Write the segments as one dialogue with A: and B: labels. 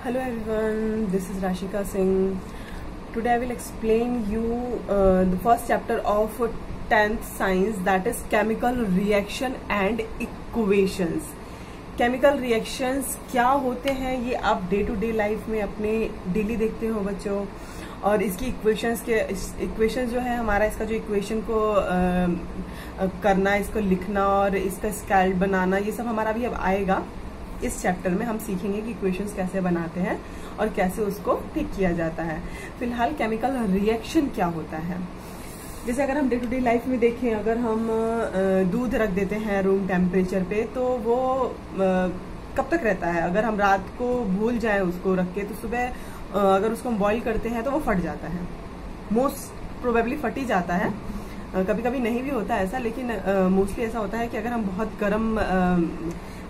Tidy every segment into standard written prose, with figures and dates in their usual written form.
A: Hello everyone, this is Rashika Singh. Today I will explain you the first chapter of 10th science, that is chemical reaction and equations. Chemical reactions क्या होते हैं ये आप day to day life में अपने daily देखते हो बच्चों, और इसकी इक्वेशंस जो है हमारा इसका जो इक्वेशन को करना, इसको लिखना और इसका स्केल बनाना, ये सब हमारा भी अब आएगा। इस चैप्टर में हम सीखेंगे कि इक्वेशंस कैसे बनाते हैं और कैसे उसको ठीक किया जाता है। फिलहाल केमिकल रिएक्शन क्या होता है, जैसे अगर हम डे टू डे लाइफ में देखें, अगर हम दूध रख देते हैं रूम टेम्परेचर पे तो वो कब तक रहता है। अगर हम रात को भूल जाएं उसको रख के तो सुबह अगर उसको हम बॉईल करते हैं तो वो फट जाता है, मोस्ट प्रोबेबली फट ही जाता है। कभी कभी नहीं भी होता ऐसा, लेकिन मोस्टली ऐसा होता है कि अगर हम बहुत गर्म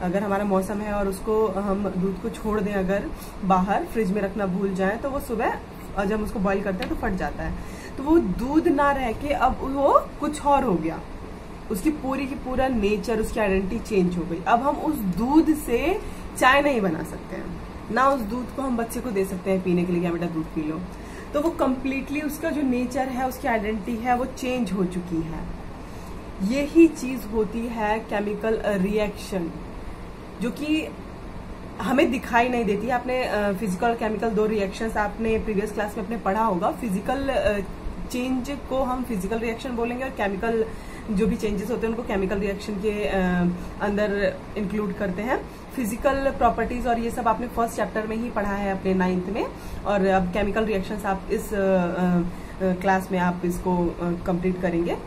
A: अगर हमारा मौसम है और उसको हम दूध को छोड़ दें, अगर बाहर फ्रिज में रखना भूल जाएं तो वो सुबह जब हम उसको बॉईल करते हैं तो फट जाता है। तो वो दूध ना रह के अब वो कुछ और हो गया, उसकी पूरी की पूरा नेचर, उसकी आइडेंटिटी चेंज हो गई। अब हम उस दूध से चाय नहीं बना सकते हैं, ना उस दूध को हम बच्चे को दे सकते हैं पीने के लिए, क्या बेटा दूध पी लो। तो वो कम्प्लीटली उसका जो नेचर है, उसकी आइडेंटिटी है, वो चेंज हो चुकी है। यही चीज होती है केमिकल रिएक्शन, जो कि हमें दिखाई नहीं देती। आपने फिजिकल और केमिकल दो रिएक्शंस आपने प्रीवियस क्लास में अपने पढ़ा होगा। फिजिकल चेंज को हम फिजिकल रिएक्शन बोलेंगे और केमिकल जो भी चेंजेस होते हैं उनको केमिकल रिएक्शन के अंदर इंक्लूड करते हैं। फिजिकल प्रॉपर्टीज और ये सब आपने फर्स्ट चैप्टर में ही पढ़ा है अपने 9th में, और अब केमिकल रिएक्शंस आप इस क्लास में आप इसको कंप्लीट करेंगे।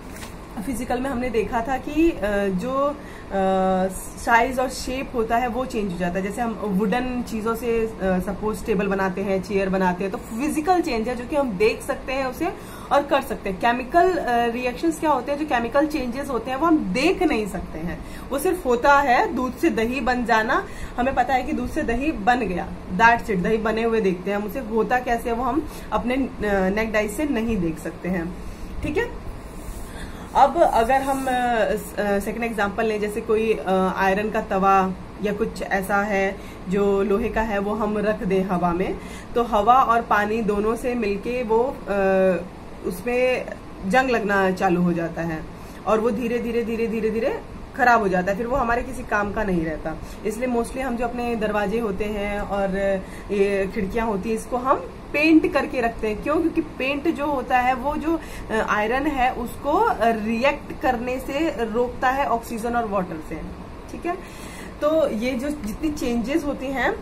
A: फिजिकल में हमने देखा था कि जो साइज और शेप होता है वो चेंज हो जाता है। जैसे हम वुडन चीजों से सपोज टेबल बनाते हैं, चेयर बनाते हैं, तो फिजिकल चेंज है जो कि हम देख सकते हैं उसे और कर सकते हैं। केमिकल रिएक्शंस क्या होते हैं, जो केमिकल चेंजेस होते हैं वो हम देख नहीं सकते हैं, वो सिर्फ होता है। दूध से दही बन जाना, हमें पता है कि दूध से दही बन गया, दैट्स इट। दही बने हुए देखते हैं हम, उसे होता कैसे है वो हम अपने नेक्ड आई से नहीं देख सकते हैं, ठीक है। अब अगर हम सेकंड एग्जांपल लें, जैसे कोई आयरन का तवा या कुछ ऐसा है जो लोहे का है, वो हम रख दें हवा में, तो हवा और पानी दोनों से मिलके वो उसमें जंग लगना चालू हो जाता है और वो धीरे धीरे धीरे धीरे धीरे खराब हो जाता है, फिर वो हमारे किसी काम का नहीं रहता। इसलिए मोस्टली हम जो अपने दरवाजे होते हैं और ये खिड़कियां होती है, इसको हम पेंट करके रखते हैं। क्यों? क्योंकि पेंट जो होता है वो जो आयरन है उसको रिएक्ट करने से रोकता है ऑक्सीजन और वाटर से, ठीक है। तो ये जो जितनी चेंजेस होती हैं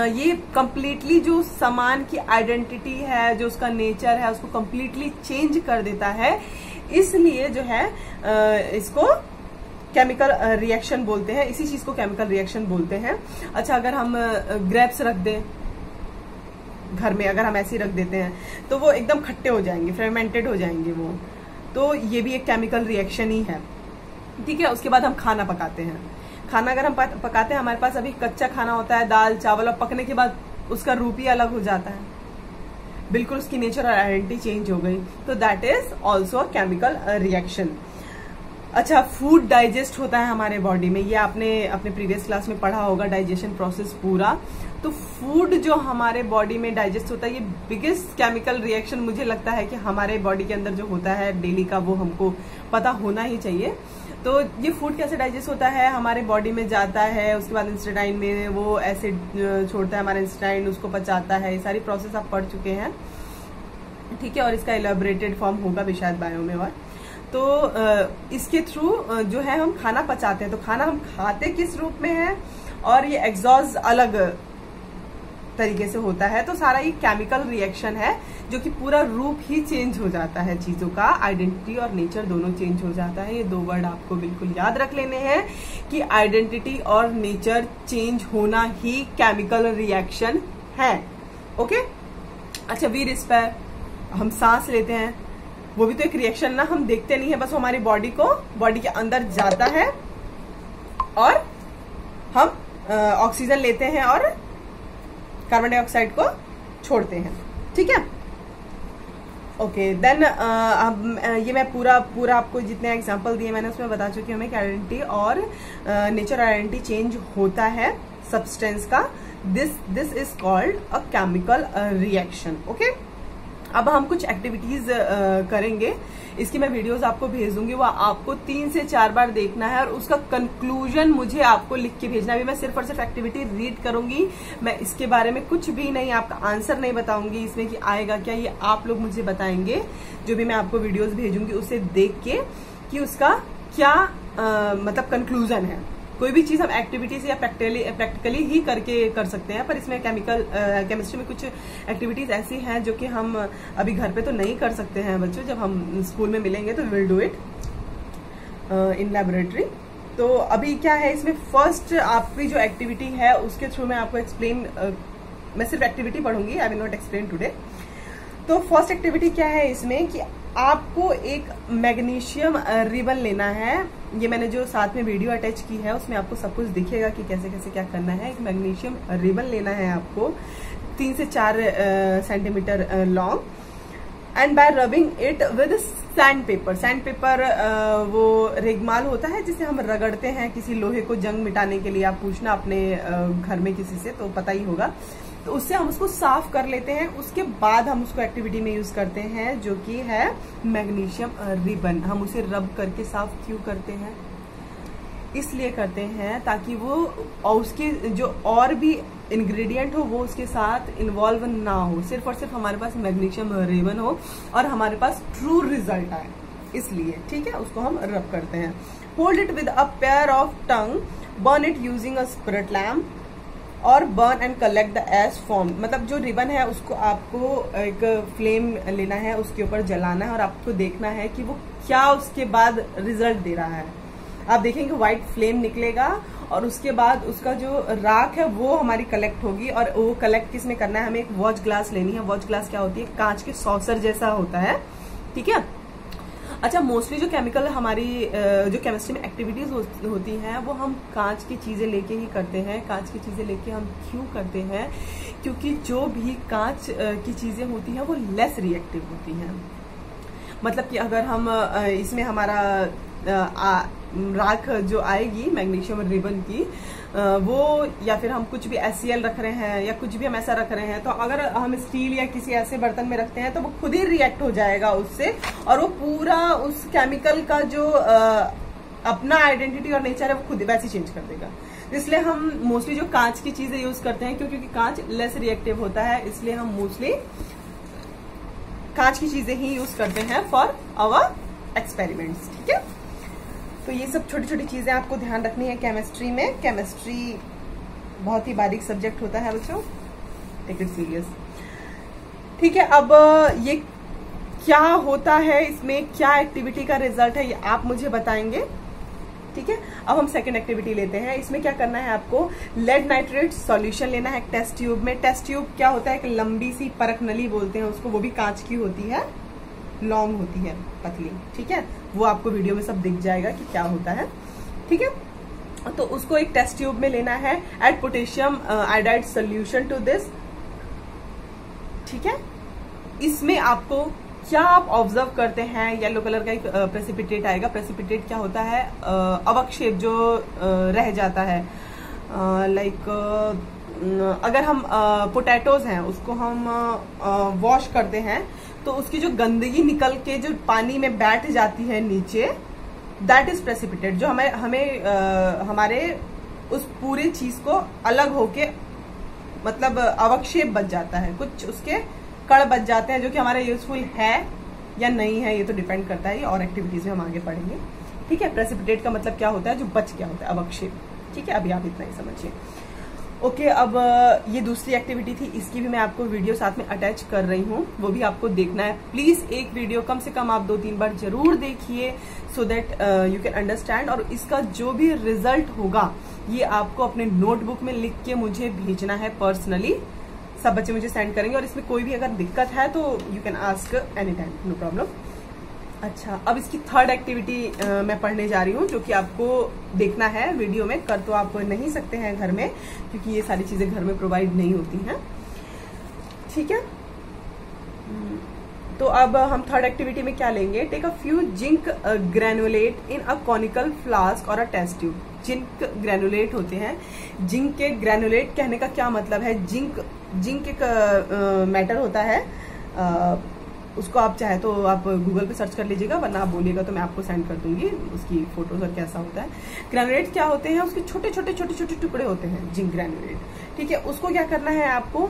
A: ये कंप्लीटली जो सामान की आइडेंटिटी है, जो उसका नेचर है, उसको कंप्लीटली चेंज कर देता है। इसलिए जो है इसको केमिकल रिएक्शन बोलते हैं, इसी चीज को केमिकल रिएक्शन बोलते हैं। अच्छा, अगर हम ग्रेप्स रख दें घर में, अगर हम ऐसे ही रख देते हैं तो वो एकदम खट्टे हो जाएंगे, फर्मेंटेड हो जाएंगे वो, तो ये भी एक केमिकल रिएक्शन ही है, ठीक है। उसके बाद हम खाना पकाते हैं। खाना अगर हम पकाते हैं, हमारे पास अभी कच्चा खाना होता है, दाल चावल, और पकने के बाद उसका रूप ही अलग हो जाता है, बिल्कुल उसकी नेचर और आइडेंटिटी चेंज हो गई, तो that is also a chemical reaction. अच्छा, फूड डाइजेस्ट होता है हमारे बॉडी में, ये आपने अपने प्रीवियस क्लास में पढ़ा होगा, डाइजेशन प्रोसेस पूरा। तो फूड जो हमारे बॉडी में डाइजेस्ट होता है, ये बिगेस्ट केमिकल रिएक्शन मुझे लगता है कि हमारे बॉडी के अंदर जो होता है डेली का, वो हमको पता होना ही चाहिए। तो ये फूड कैसे डाइजेस्ट होता है, हमारे बॉडी में जाता है, उसके बाद इंस्टेटाइन में वो एसिड छोड़ता है, हमारा इंस्टेटाइन उसको पचाता है। ये सारी प्रोसेस आप पढ़ चुके हैं, ठीक है, और इसका एलेबोरेटेड फॉर्म होगा भी शायद बायो में। और तो इसके थ्रू जो है हम खाना पचाते हैं। तो खाना हम खाते किस रूप में है और ये एग्जॉस्ट अलग तरीके से होता है, तो सारा ये केमिकल रिएक्शन है जो कि पूरा रूप ही चेंज हो जाता है, चीजों का आइडेंटिटी और नेचर दोनों चेंज हो जाता है। ये दो वर्ड आपको बिल्कुल याद रख लेने हैं कि आइडेंटिटी और नेचर चेंज होना ही केमिकल रिएक्शन है, ओके। अच्छा, वी रिस्पायर, हम सांस लेते हैं, वो भी तो एक रिएक्शन ना, हम देखते नहीं है, बस वो हमारी बॉडी के अंदर जाता है और हम ऑक्सीजन लेते हैं और कार्बन डाइऑक्साइड को छोड़ते हैं, ठीक है। ओके, देन ये मैं पूरा आपको जितने एग्जांपल दिए मैंने उसमें बता चुकी हूँ मैं कि आइडेंटिटी और नेचर आइडेंटिटी चेंज होता है सब्सटेंस का, this is called a chemical reaction. Okay, अब हम कुछ एक्टिविटीज करेंगे, इसकी मैं वीडियोस आपको भेज दूंगी, वो आपको 3 से 4 बार देखना है और उसका कंक्लूजन मुझे आपको लिख के भेजना है। अभी मैं सिर्फ और सिर्फ एक्टिविटी रीड करूंगी, मैं इसके बारे में कुछ भी नहीं, आपका आंसर नहीं बताऊंगी इसमें कि आएगा क्या, ये आप लोग मुझे बताएंगे जो भी मैं आपको वीडियोस भेजूंगी उसे देख के कि उसका क्या मतलब कंक्लूजन है। कोई भी चीज हम एक्टिविटीज या प्रैक्टिकली ही करके कर सकते हैं, पर इसमें केमिस्ट्री में कुछ एक्टिविटीज ऐसी हैं जो कि हम अभी घर पे तो नहीं कर सकते हैं बच्चों, जब हम स्कूल में मिलेंगे तो will do it in laboratory. तो अभी क्या है इसमें, फर्स्ट आपकी जो एक्टिविटी है उसके थ्रू मैं आपको एक्सप्लेन, मैं सिर्फ एक्टिविटी पढ़ूंगी, I will not explain today. तो फर्स्ट एक्टिविटी क्या है इसमें कि आपको एक मैग्नीशियम रिबन लेना है। ये मैंने जो साथ में वीडियो अटैच की है उसमें आपको सब कुछ दिखेगा कि कैसे कैसे क्या करना है। एक मैग्नीशियम रिबन लेना है आपको 3 से 4 centimetre long, and bye rubbing it with sand paper. Sand paper वो रेगमाल होता है जिसे हम रगड़ते हैं किसी लोहे को जंग मिटाने के लिए। आप पूछना अपने घर में किसी से तो पता ही होगा। तो उससे हम उसको साफ कर लेते हैं, उसके बाद हम उसको एक्टिविटी में यूज करते हैं जो कि है मैग्नीशियम रिबन। हम उसे रब करके साफ क्यों करते हैं, इसलिए करते हैं ताकि वो और उसके जो और भी इंग्रेडिएंट हो वो उसके साथ इन्वॉल्व ना हो, सिर्फ और सिर्फ हमारे पास मैग्नीशियम रिबन हो और हमारे पास ट्रू रिजल्ट आए, इसलिए ठीक है उसको हम रब करते हैं। Hold it with a pair of tong, burn it using a spirit lamp और burn and collect the ash form. मतलब जो रिबन है उसको आपको एक फ्लेम लेना है, उसके ऊपर जलाना है और आपको देखना है कि वो क्या उसके बाद रिजल्ट दे रहा है। आप देखेंगे व्हाइट फ्लेम निकलेगा और उसके बाद उसका जो राख है वो हमारी कलेक्ट होगी। और वो कलेक्ट किस में करना है, हमें एक वॉच ग्लास लेनी है। वॉच ग्लास क्या होती है, कांच के सॉसर जैसा होता है, ठीक है। अच्छा, मोस्टली जो केमिकल हमारी जो केमिस्ट्री में एक्टिविटीज होती हैं वो हम कांच की चीजें लेके ही करते हैं। कांच की चीजें लेके हम क्यों करते हैं, क्योंकि जो भी कांच की चीजें होती हैं वो लेस रिएक्टिव होती हैं। मतलब कि अगर हम इसमें हमारा राख जो आएगी मैग्नीशियम रिबन की वो, या फिर हम कुछ भी HCl रख रहे हैं या कुछ भी हम ऐसा रख रहे हैं, तो अगर हम स्टील या किसी ऐसे बर्तन में रखते हैं तो वो खुद ही रिएक्ट हो जाएगा उससे और वो पूरा उस केमिकल का जो अपना आइडेंटिटी और नेचर है वो खुद वैसे चेंज कर देगा। इसलिए हम मोस्टली जो कांच की चीजें यूज करते हैं क्योंकि कांच लेस रिएक्टिव होता है, इसलिए हम मोस्टली कांच की चीजें ही यूज करते हैं फॉर आवर एक्सपेरिमेंट्स, ठीक है। तो ये सब छोटी छोटी चीजें आपको ध्यान रखनी है केमिस्ट्री में। केमिस्ट्री बहुत ही बारीक सब्जेक्ट होता है बच्चों, टेक इट सीरियस, ठीक है। अब ये क्या होता है, इसमें क्या एक्टिविटी का रिजल्ट है, ये आप मुझे बताएंगे, ठीक है। अब हम सेकंड एक्टिविटी लेते हैं। इसमें क्या करना है, आपको लेड नाइट्रेट सॉल्यूशन लेना है एक टेस्ट ट्यूब में। टेस्ट ट्यूब क्या होता है, एक लंबी सी परख नली बोलते हैं उसको, वो भी कांच की होती है, लॉन्ग होती है, पतली, ठीक है। वो आपको वीडियो में सब दिख जाएगा कि क्या होता है, ठीक है। तो उसको एक टेस्ट ट्यूब में लेना है। Add potassium iodide solution to this, ठीक है। इसमें आपको क्या आप ऑब्जर्व करते हैं, येलो कलर का एक प्रेसिपिटेट आएगा। प्रेसिपिटेट क्या होता है, अवक्षेप जो रह जाता है। लाइक अगर हम पोटैटोज हैं उसको हम वॉश करते हैं तो उसकी जो गंदगी निकल के जो पानी में बैठ जाती है नीचे, दैट इज प्रेसिपिटेट, जो हमें हमारे उस पूरी चीज को अलग होके मतलब अवक्षेप बच जाता है, कुछ उसके कण बच जाते हैं जो कि हमारे यूजफुल है या नहीं है, ये तो डिपेंड करता है, और एक्टिविटीज में हम आगे पढ़ेंगे, ठीक है। प्रेसिपिटेट का मतलब क्या होता है, जो बच गया होता है, अवक्षेप, ठीक है। अभी आप इतना ही समझिए, ओके। अब ये दूसरी एक्टिविटी थी, इसकी भी मैं आपको वीडियो साथ में अटैच कर रही हूँ, वो भी आपको देखना है। प्लीज एक वीडियो कम से कम आप 2-3 बार जरूर देखिए, so that you can understand. और इसका जो भी रिजल्ट होगा ये आपको अपने नोटबुक में लिख के मुझे भेजना है पर्सनली। सब बच्चे मुझे सेंड करेंगे और इसमें कोई भी अगर दिक्कत है तो you can ask any time, no problem. अच्छा, अब इसकी थर्ड एक्टिविटी मैं पढ़ने जा रही हूँ जो कि आपको देखना है वीडियो में। कर तो आप नहीं सकते हैं घर में क्योंकि ये सारी चीजें घर में प्रोवाइड नहीं होती हैं, ठीक है। तो अब हम थर्ड एक्टिविटी में क्या लेंगे, take a few zinc granulate in a conical flask और a test tube. Zinc granulate होते हैं, जिंक के ग्रेनुलेट कहने का क्या मतलब है। जिंक एक मैटर होता है, उसको आप चाहे तो आप गूगल पे सर्च कर लीजिएगा, वरना आप बोलिएगा तो मैं आपको सेंड कर दूंगी उसकी फोटोज और कैसा होता है। ग्रेनुलेट क्या होते हैं, उसके छोटे छोटे टुकड़े होते हैं जिंक ग्रेनुलेट, ठीक है। उसको क्या करना है आपको,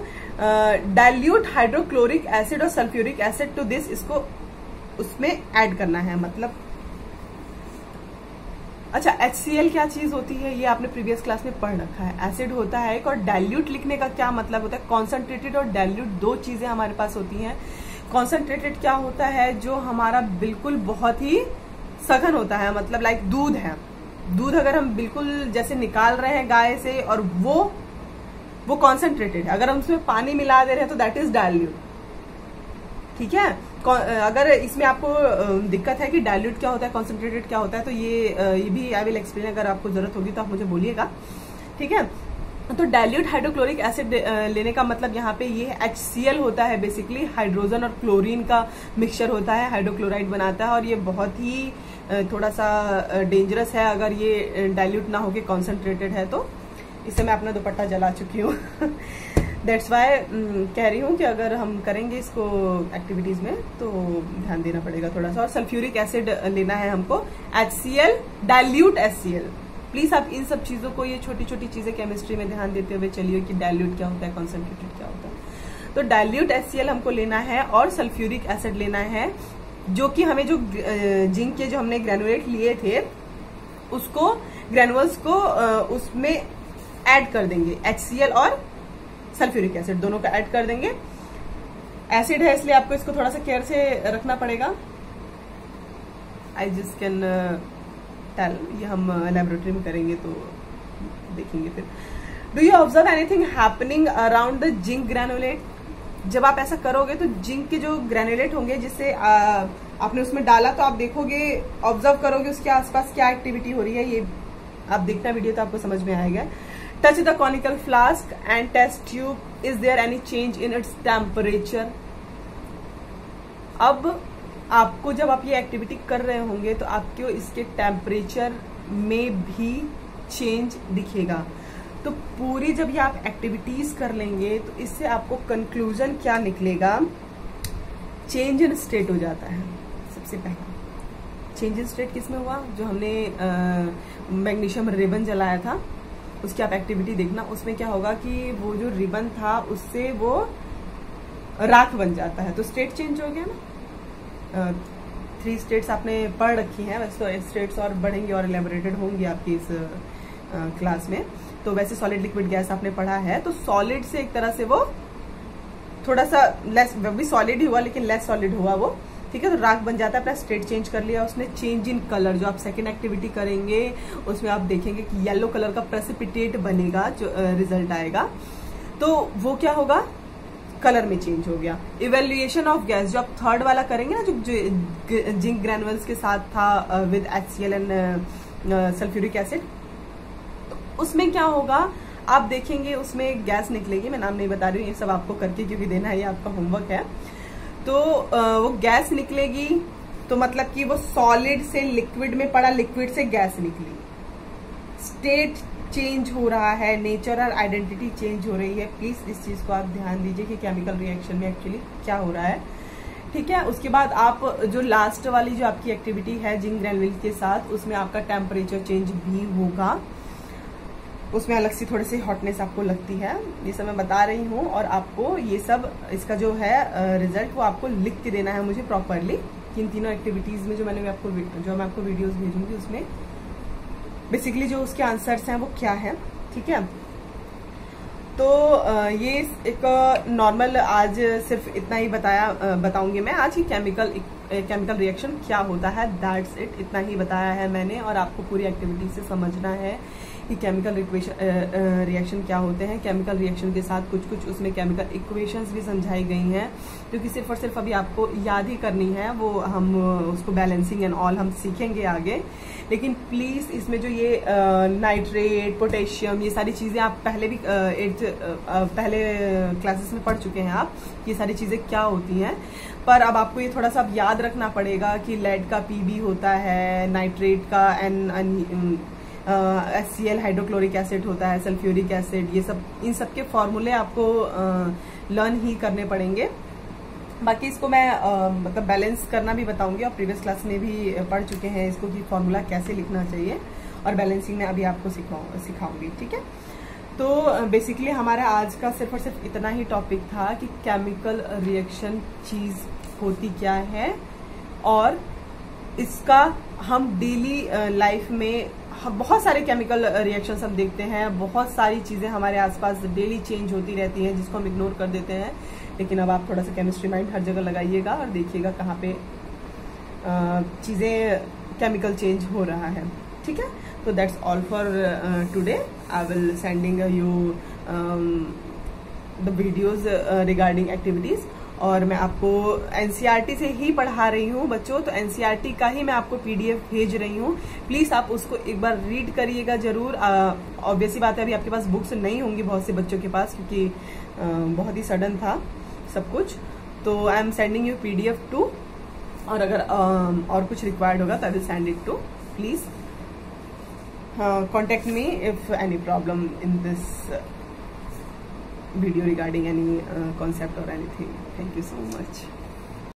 A: डाइल्यूट हाइड्रोक्लोरिक एसिड और सल्फ्यूरिक एसिड टू दिस, इसको उसमें ऐड करना है। मतलब अच्छा, HCl क्या चीज होती है ये आपने प्रीवियस क्लास में पढ़ रखा है, एसिड होता है एक। और डाइल्यूट लिखने का क्या मतलब होता है, कॉन्सेंट्रेटेड और डाइल्यूट दो चीजें हमारे पास होती हैं। कॉन्सेंट्रेटेड क्या होता है, जो हमारा बिल्कुल बहुत ही सघन होता है, मतलब लाइक दूध है। दूध अगर हम बिल्कुल जैसे निकाल रहे हैं गाय से, और वो कॉन्सेंट्रेटेड है। अगर हम उसमें पानी मिला दे रहे हैं तो दैट इज डाइल्यूट, ठीक है। अगर इसमें आपको दिक्कत है कि डाइल्यूट क्या होता है, कॉन्सेंट्रेटेड क्या होता है, तो ये भी आई विल एक्सप्लेन। अगर आपको जरूरत होगी तो आप मुझे बोलिएगा, ठीक है। तो डाइल्यूट हाइड्रोक्लोरिक एसिड लेने का मतलब यहाँ पे ये HCl होता है, बेसिकली हाइड्रोजन और क्लोरीन का मिक्सचर होता है, हाइड्रोक्लोराइड बनाता है। और ये बहुत ही थोड़ा सा डेंजरस है अगर ये डाइल्यूट ना होके कॉन्सेंट्रेटेड है तो। इससे मैं अपना दुपट्टा जला चुकी हूँ दैट्स वाई कह रही हूँ कि अगर हम करेंगे इसको एक्टिविटीज में तो ध्यान देना पड़ेगा थोड़ा सा। और सल्फ्यूरिक एसिड लेना है हमको, HCl, डाइल्यूट HCl। प्लीज आप इन सब चीजों को, ये छोटी छोटी चीजें केमिस्ट्री में ध्यान देते हुए चलिए कि डाइल्यूट क्या होता है, कॉन्सेंट्रेटेड क्या होता है। तो डाइल्यूट HCl हमको लेना है और सल्फ्यूरिक एसिड लेना है, जो कि हमें जो जिंक के जो हमने ग्रेनुलेट लिए थे उसको ग्रेनुअल्स को उसमें ऐड कर देंगे। HCl और सल्फ्यूरिक एसिड दोनों का ऐड कर देंगे। एसिड है इसलिए आपको इसको थोड़ा सा केयर से रखना पड़ेगा। आई जस्ट कैन टेल, ये हम लेबोरेटरी में करेंगे तो देखेंगे फिर। Do you observe anything happening around the zinc granulate? जब आप ऐसा करोगे तो जिंक के जो ग्रेनुलेट होंगे जिससे आपने उसमें डाला, तो आप देखोगे, ऑब्जर्व करोगे उसके आसपास क्या एक्टिविटी हो रही है। ये आप देखना वीडियो तो आपको समझ में आएगा। Touch the conical flask and test tube, is there any change in its temperature? अब आपको जब आप ये एक्टिविटी कर रहे होंगे तो आपको इसके टेम्परेचर में भी चेंज दिखेगा। तो पूरी जब ये आप एक्टिविटीज कर लेंगे तो इससे आपको कंक्लूजन क्या निकलेगा, चेंज इन स्टेट हो जाता है। सबसे पहला चेंज इन स्टेट किसमें हुआ, जो हमने मैग्नीशियम रिबन जलाया था उसकी आप एक्टिविटी देखना। उसमें क्या होगा कि वो जो रिबन था उससे वो राख बन जाता है, तो स्टेट चेंज हो गया ना। 3 स्टेट्स आपने पढ़ रखी हैं, वैसे तो स्टेट्स और बढ़ेंगी और एलेबोरेटेड होंगी आपकी इस क्लास में। तो वैसे सॉलिड लिक्विड गैस आपने पढ़ा है, तो सॉलिड से एक तरह से वो थोड़ा सा लेस, भी सॉलिड ही हुआ लेकिन लेस सॉलिड हुआ वो, ठीक है। तो राख बन जाता है, अपना स्टेट चेंज कर लिया उसने। चेंज इन कलर, जो आप सेकेंड एक्टिविटी करेंगे उसमें आप देखेंगे कि येलो कलर का प्रेसिपिटेट बनेगा, जो रिजल्ट आएगा, तो वो क्या होगा, कलर में चेंज हो गया। इवेल्युएशन ऑफ गैस, जो आप थर्ड वाला करेंगे ना, जो जिंक ग्रेनुअल्स के साथ था with HCl and sulphuric acid, तो उसमें क्या होगा, आप देखेंगे उसमें गैस निकलेगी। मैं नाम नहीं बता रही हूँ, ये सब आपको करके क्योंकि देना है, ये आपका होमवर्क है। तो वो गैस निकलेगी, तो मतलब कि वो सॉलिड से लिक्विड में पड़ा, लिक्विड से गैस निकली, स्टेट चेंज हो रहा है, नेचर और आइडेंटिटी चेंज हो रही है। प्लीज इस चीज को आप ध्यान दीजिए कि केमिकल रिएक्शन में एक्चुअली क्या हो रहा है, ठीक है। उसके बाद आप जो लास्ट वाली जो आपकी एक्टिविटी है जिंक ग्रेनुल के साथ, उसमें आपका टेम्परेचर चेंज भी होगा, उसमें अलग से थोड़ी सी हॉटनेस आपको लगती है। ये सब मैं बता रही हूँ, और आपको ये सब इसका जो है रिजल्ट वो आपको लिख के देना है मुझे प्रॉपरली। इन तीनों एक्टिविटीज में जो मैं आपको वीडियोस भेजूंगी उसमें बेसिकली जो उसके आंसर्स हैं वो क्या है, ठीक है। तो ये एक नॉर्मल आज सिर्फ इतना ही बताऊंगी मैं आज की केमिकल रिएक्शन क्या होता है, दैट्स इट। इतना ही बताया है मैंने, और आपको पूरी एक्टिविटी से समझना है कि केमिकल रिएक्शन क्या होते हैं। केमिकल रिएक्शन के साथ कुछ कुछ उसमें केमिकल इक्वेशंस भी समझाई गई हैं, जो कि सिर्फ और सिर्फ अभी आपको याद ही करनी है। वो हम उसको बैलेंसिंग एंड ऑल हम सीखेंगे आगे। लेकिन प्लीज इसमें जो ये नाइट्रेट, पोटेशियम, ये सारी चीजें आप पहले भी पहले क्लासेस में पढ़ चुके हैं आप, ये सारी चीजें क्या होती हैं। पर अब आपको ये थोड़ा सा याद रखना पड़ेगा कि लेड का Pb होता है, नाइट्रेट का HCl हाइड्रोक्लोरिक एसिड होता है, सल्फ्यूरिक एसिड, ये सब, इन सब के फॉर्मूले आपको लर्न ही करने पड़ेंगे। बाकी इसको मैं मतलब बैलेंस करना भी बताऊंगी, और प्रीवियस क्लास में भी पढ़ चुके हैं इसको कि फॉर्मूला कैसे लिखना चाहिए, और बैलेंसिंग में अभी आपको सिखाऊंगी। ठीक है, तो बेसिकली हमारा आज का सिर्फ और सिर्फ इतना ही टॉपिक था कि केमिकल रिएक्शन चीज होती क्या है, और इसका हम डेली लाइफ में बहुत सारे केमिकल रिएक्शंस हम देखते हैं, बहुत सारी चीजें हमारे आसपास डेली चेंज होती रहती हैं जिसको हम इग्नोर कर देते हैं। लेकिन अब आप थोड़ा सा केमिस्ट्री माइंड हर जगह लगाइएगा और देखिएगा कहाँ पे चीजें केमिकल चेंज हो रहा है। ठीक है, तो that's all for today. I will sending you the videos regarding activities, और मैं आपको एनसीईआरटी से ही पढ़ा रही हूँ बच्चों, तो एनसीईआरटी का ही मैं आपको पीडीएफ भेज रही हूँ। प्लीज आप उसको एक बार रीड करिएगा जरूर। ऑब्वियसली बात है अभी आपके पास बुक्स नहीं होंगी बहुत से बच्चों के पास, क्योंकि बहुत ही सडन था सब कुछ। तो I am sending you PDF too, और अगर और कुछ रिक्वायर्ड होगा तो I will send it too. Please contact me if any problem in this video regarding any concept or anything. Thank you so much.